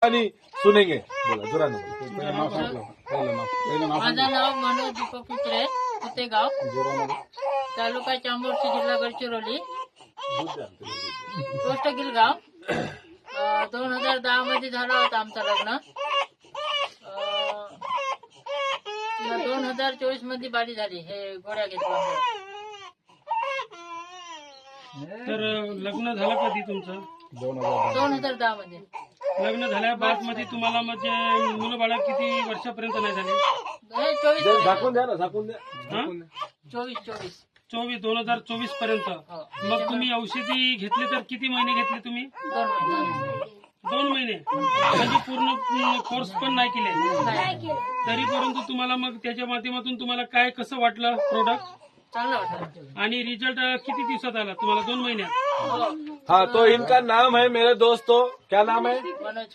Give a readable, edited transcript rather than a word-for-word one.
आणि सुनेंगे बोला जोरानं बोला. माझं नाव मनोज दीपक कुत्रे, कुतेगाव, तालुका चांबोर्शी, जिल्हा गडचिरोली, पोस्ट गिलगाव. 2010 मध्ये झालं होतं आमचं लग्न. 2024 मध्ये बारी झाली हे गोळ्या घेतल्यामुळे. तर लग्न झालं कधी तुमचं? 2010 मध्ये. लग्न झाल्या बाद मध्ये तुम्हाला म्हणजे मुलं बाळा किती वर्षापर्यंत नाही झाले? हे 24 झाकून द्या ना झाकून द्या. हा? 24 2024 पर्यंत. मग तुम्ही औषधी घेतली तर किती महिने घेतले तुम्ही? 2 महिने. 2 महिने म्हणजे पूर्ण कोर्स पण नाही केले तरी, परंतु तुम्हाला मग त्याच्या माध्यमातून तुम्हाला काय कसं वाटलं प्रोडक्ट? चांगलं वाटलं. आणि रिझल्ट किती दिवसात आला तुम्हाला? 2 महिन्यात. हाँ तो इनका नाम है मेरे दोस्तों, क्या नाम है? मनोज